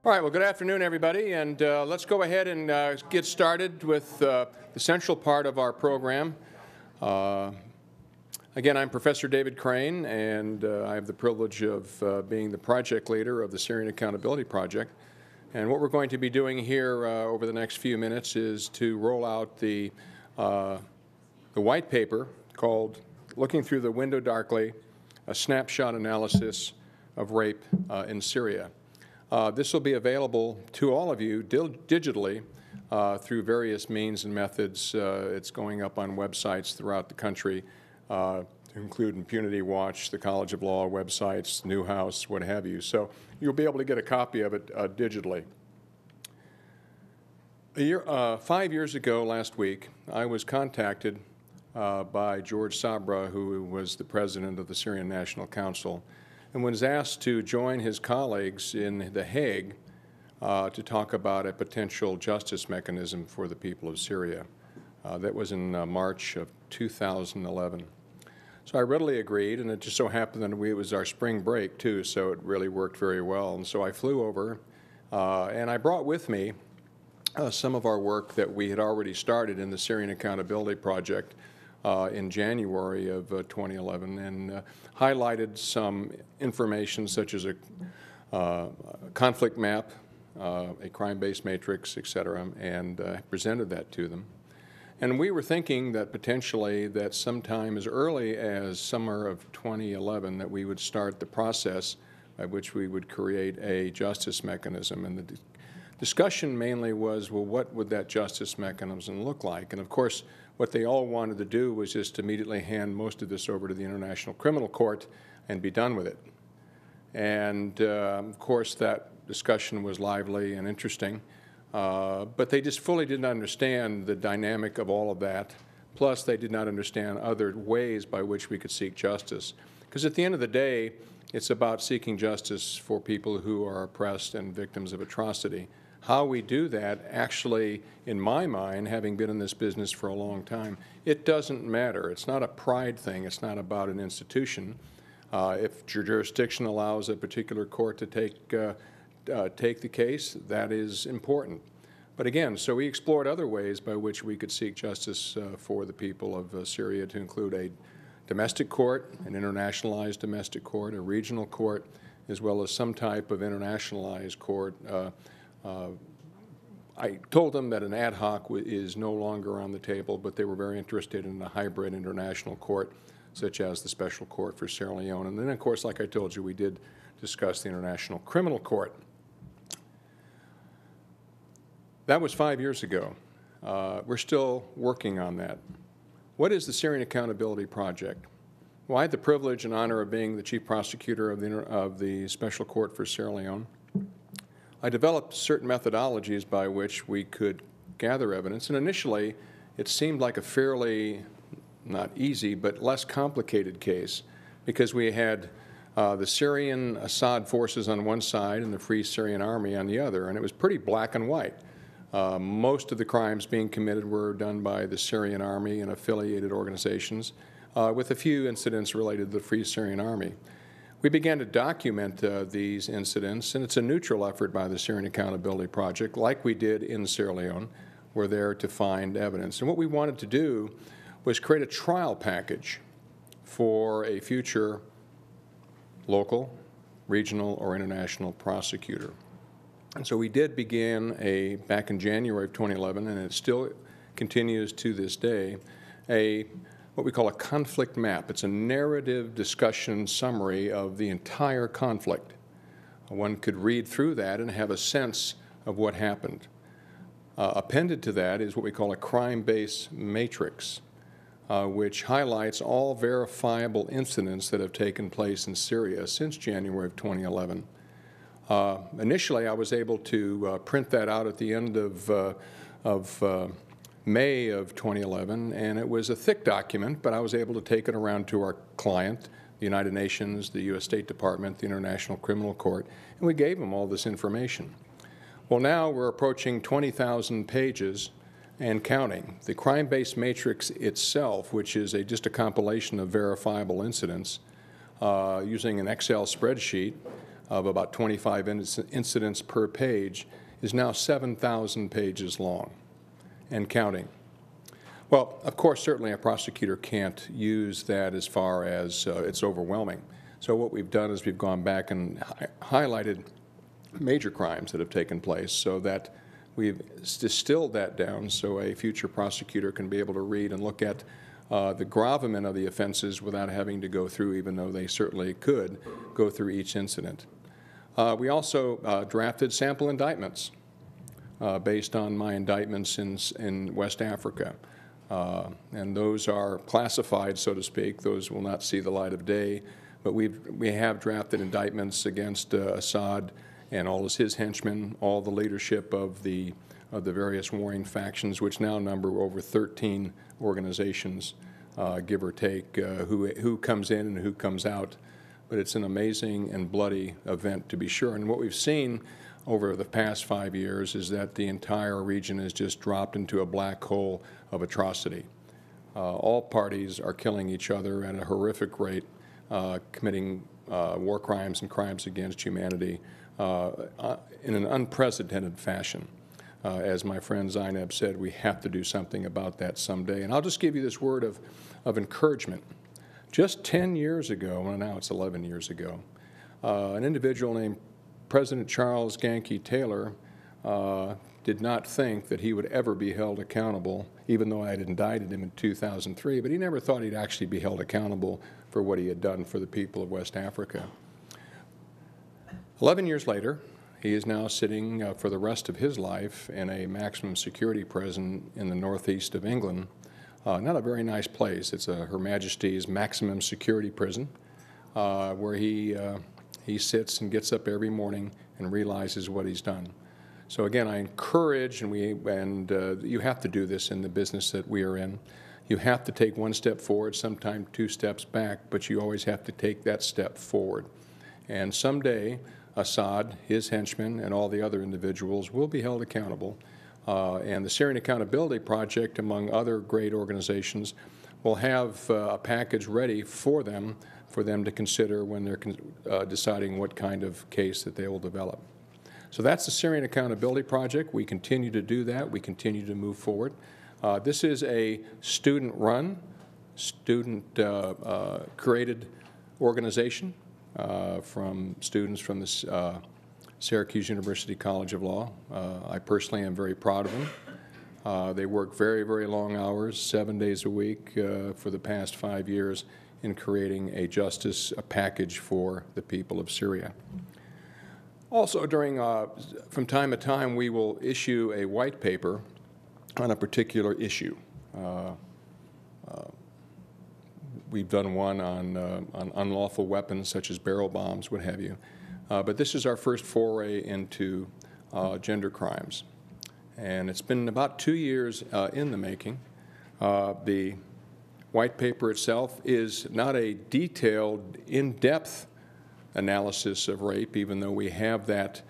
All right, well, good afternoon, everybody, and let's go ahead and get started with the central part of our program. Again, I'm Professor David Crane, and I have the privilege of being the project leader of the Syrian Accountability Project. And what we're going to be doing here over the next few minutes is to roll out the white paper called Looking Through the Window Darkly, a Snapshot Analysis of Rape in Syria. This will be available to all of you digitally through various means and methods. It's going up on websites throughout the country, to include Impunity Watch, the College of Law websites, Newhouse, what have you. So you'll be able to get a copy of it digitally. 5 years ago last week, I was contacted by George Sabra, who was the president of the Syrian National Council, and was asked to join his colleagues in The Hague to talk about a potential justice mechanism for the people of Syria. That was in March of 2011. So I readily agreed, and it just so happened that it was our spring break, too, so it really worked very well. And so I flew over, and I brought with me some of our work that we had already started in the Syrian Accountability Project in January of 2011, and highlighted some information such as a conflict map, a crime-based matrix, etc., and presented that to them. And we were thinking that potentially that sometime as early as summer of 2011 that we would start the process by which we would create a justice mechanism. And the discussion mainly was, well, what would that justice mechanism look like? And of course, what they all wanted to do was just immediately hand most of this over to the International Criminal Court and be done with it. And of course, that discussion was lively and interesting, but they just fully didn't understand the dynamic of all of that. Plus, they did not understand other ways by which we could seek justice. Because at the end of the day, it's about seeking justice for people who are oppressed and victims of atrocity. How we do that, actually, in my mind, having been in this business for a long time, it doesn't matter. It's not a pride thing. It's not about an institution. If jurisdiction allows a particular court to take the case, that is important. But again, so we explored other ways by which we could seek justice for the people of Syria, to include a domestic court, an internationalized domestic court, a regional court, as well as some type of internationalized court. I told them that an ad hoc is no longer on the table, but they were very interested in a hybrid international court, such as the Special Court for Sierra Leone. And then, of course, like I told you, we did discuss the International Criminal Court. That was 5 years ago. We're still working on that. What is the Syrian Accountability Project? Well, I had the privilege and honor of being the Chief Prosecutor of the Special Court for Sierra Leone. I developed certain methodologies by which we could gather evidence, and initially it seemed like a fairly, not easy, but less complicated case, because we had the Syrian Assad forces on one side and the Free Syrian Army on the other, and it was pretty black and white. Most of the crimes being committed were done by the Syrian Army and affiliated organizations, with a few incidents related to the Free Syrian Army. We began to document these incidents, and it's a neutral effort by the Syrian Accountability Project, like we did in Sierra Leone. We're there to find evidence. And what we wanted to do was create a trial package for a future local, regional, or international prosecutor. And so we did begin back in January of 2011, and it still continues to this day, what we call a conflict map. It's a narrative discussion summary of the entire conflict. One could read through that and have a sense of what happened. Appended to that is what we call a crime-based matrix, which highlights all verifiable incidents that have taken place in Syria since January of 2011. Initially, I was able to print that out at the end of May of 2011, and it was a thick document, but I was able to take it around to our client, the United Nations, the U.S. State Department, the International Criminal Court, and we gave them all this information. Well, now we're approaching 20,000 pages and counting. The crime-based matrix itself, which is just a compilation of verifiable incidents using an Excel spreadsheet, of about 25 incidents per page is now 7,000 pages long and counting. Well, of course, certainly a prosecutor can't use that as far as it's overwhelming. So what we've done is we've gone back and highlighted major crimes that have taken place so that we've distilled that down so a future prosecutor can be able to read and look at the gravamen of the offenses without having to go through, even though they certainly could, go through each incident. We also drafted sample indictments based on my indictments in West Africa. And those are classified, so to speak. Those will not see the light of day. But we have drafted indictments against Assad and all of his henchmen, all the leadership of the various warring factions, which now number over 13 organizations, give or take, who comes in and who comes out. But it's an amazing and bloody event, to be sure. And what we've seen over the past 5 years is that the entire region has just dropped into a black hole of atrocity. All parties are killing each other at a horrific rate, committing war crimes and crimes against humanity in an unprecedented fashion. As my friend Zainab said, we have to do something about that someday. And I'll just give you this word of encouragement. Just 10 years ago, well, now it's 11 years ago, an individual named President Charles Yankee Taylor did not think that he would ever be held accountable, even though I had indicted him in 2003, but he never thought he'd actually be held accountable for what he had done for the people of West Africa. 11 years later, he is now sitting for the rest of his life in a maximum security prison in the northeast of England. Not a very nice place. It's Her Majesty's maximum security prison, where he sits and gets up every morning and realizes what he's done. So again, I encourage, and you have to do this in the business that we are in. You have to take one step forward, sometimes 2 steps back, but you always have to take that step forward. And someday, Assad, his henchmen, and all the other individuals will be held accountable. And the Syrian Accountability Project, among other great organizations, will have a package ready for them to consider when they're deciding what kind of case that they will develop. So that's the Syrian Accountability Project. We continue to do that. We continue to move forward. This is a student-run, student-created organization from students from the Syracuse University College of Law. I personally am very proud of them. They work very, very long hours, 7 days a week for the past 5 years in creating a package for the people of Syria. Also, from time to time, we will issue a white paper on a particular issue. We've done one on unlawful weapons such as barrel bombs, what have you. But this is our first foray into gender crimes. And it's been about 2 years in the making. The white paper itself is not a detailed, in-depth analysis of rape, even though we have that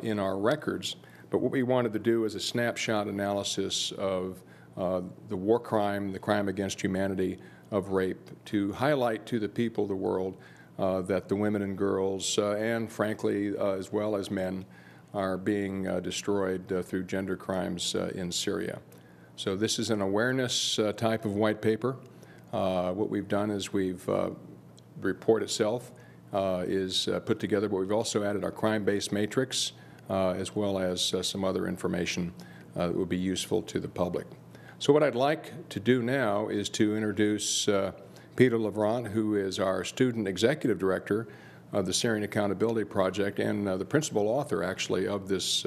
in our records. But what we wanted to do is a snapshot analysis of the war crime, the crime against humanity of rape, to highlight to the people of the world that the women and girls, and frankly, as well as men, are being destroyed through gender crimes in Syria. So this is an awareness type of white paper. What we've done is the report itself is put together, but we've also added our crime-based matrix as well as some other information that would be useful to the public. So what I'd like to do now is to introduce Peter Levrant, who is our student executive director of the Syrian Accountability Project and the principal author, actually, of this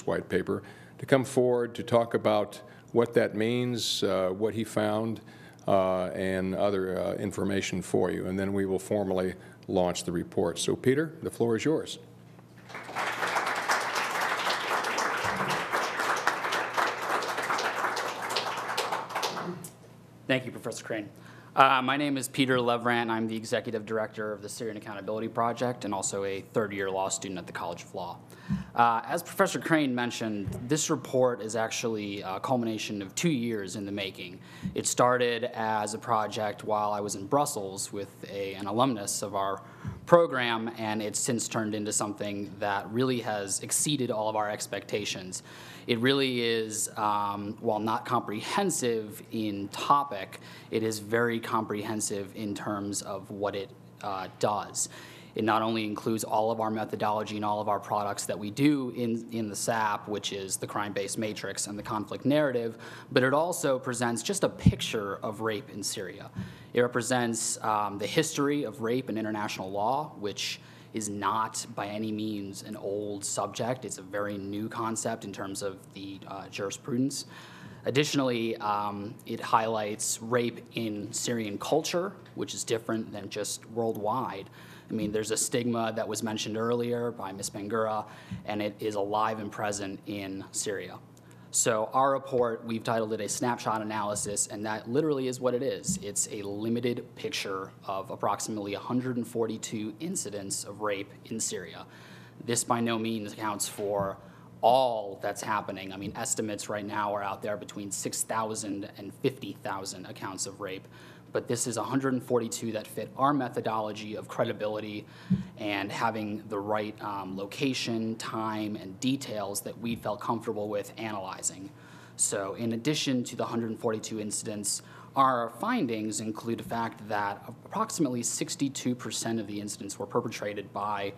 white paper, to come forward to talk about what that means, what he found, and other information for you. And then we will formally launch the report. So, Peter, the floor is yours. Thank you, Professor Crane. My name is Peter Levrant. I'm the Executive Director of the Syrian Accountability Project and also a third-year law student at the College of Law. As Professor Crane mentioned, this report is actually a culmination of 2 years in the making. It started as a project while I was in Brussels with an alumnus of our program, and it's since turned into something that really has exceeded all of our expectations. It really is, while not comprehensive in topic, it is very comprehensive in terms of what it does. It not only includes all of our methodology and all of our products that we do in the SAP, which is the crime-based matrix and the conflict narrative, but it also presents just a picture of rape in Syria. It represents the history of rape in international law, which is not by any means an old subject. It's a very new concept in terms of the jurisprudence. Additionally, it highlights rape in Syrian culture, which is different than just worldwide. I mean, there's a stigma that was mentioned earlier by Ms. Bangura, and it is alive and present in Syria. So our report, we've titled it a Snapshot Analysis, and that literally is what it is. It's a limited picture of approximately 142 incidents of rape in Syria. This by no means accounts for all that's happening. I mean, estimates right now are out there between 6,000 and 50,000 accounts of rape, but this is 142 that fit our methodology of credibility and having the right location, time, and details that we felt comfortable with analyzing. So in addition to the 142 incidents, our findings include the fact that approximately 62% of the incidents were perpetrated by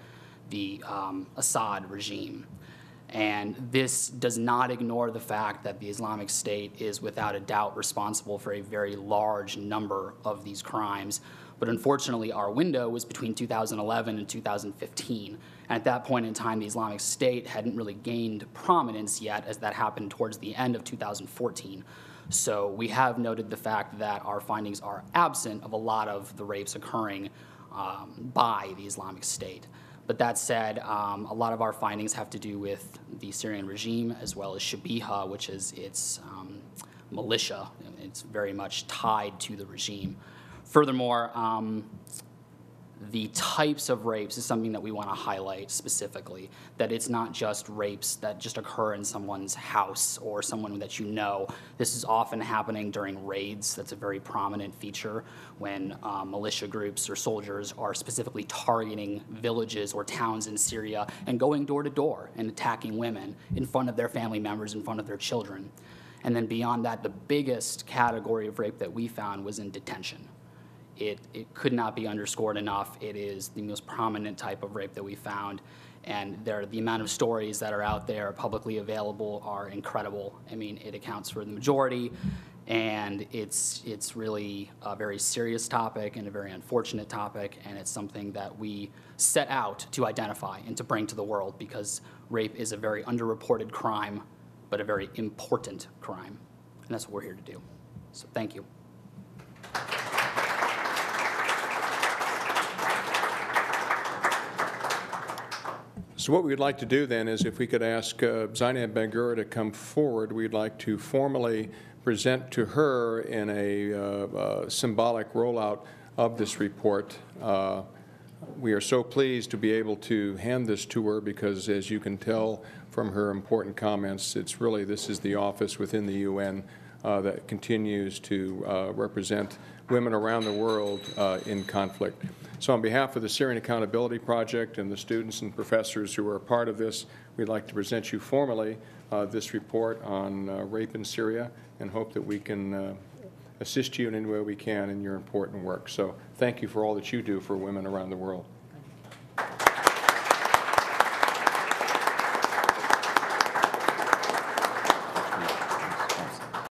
the Assad regime. And this does not ignore the fact that the Islamic State is without a doubt responsible for a very large number of these crimes. But unfortunately, our window was between 2011 and 2015. And at that point in time, the Islamic State hadn't really gained prominence yet, as that happened towards the end of 2014. So we have noted the fact that our findings are absent of a lot of the rapes occurring by the Islamic State. But that said, a lot of our findings have to do with the Syrian regime as well as Shabiha, which is its militia. It's very much tied to the regime. Furthermore, the types of rapes is something that we want to highlight specifically, that it's not just rapes that just occur in someone's house or someone that you know. This is often happening during raids. That's a very prominent feature when militia groups or soldiers are specifically targeting villages or towns in Syria and going door to door and attacking women in front of their family members, in front of their children. And then beyond that, the biggest category of rape that we found was in detention. It could not be underscored enough. It is the most prominent type of rape that we found, and the amount of stories that are out there publicly available are incredible. I mean, it accounts for the majority, and it's really a very serious topic and a very unfortunate topic, and it's something that we set out to identify and to bring to the world, because rape is a very underreported crime, but a very important crime, and that's what we're here to do. So thank you. So what we'd like to do then is, if we could ask Zainab Bangura to come forward, we'd like to formally present to her in a symbolic rollout of this report. We are so pleased to be able to hand this to her because, as you can tell from her important comments, it's really, this is the office within the UN that continues to represent women around the world in conflict. So on behalf of the Syrian Accountability Project and the students and professors who are a part of this, we'd like to present you formally this report on rape in Syria, and hope that we can assist you in any way we can in your important work. So thank you for all that you do for women around the world.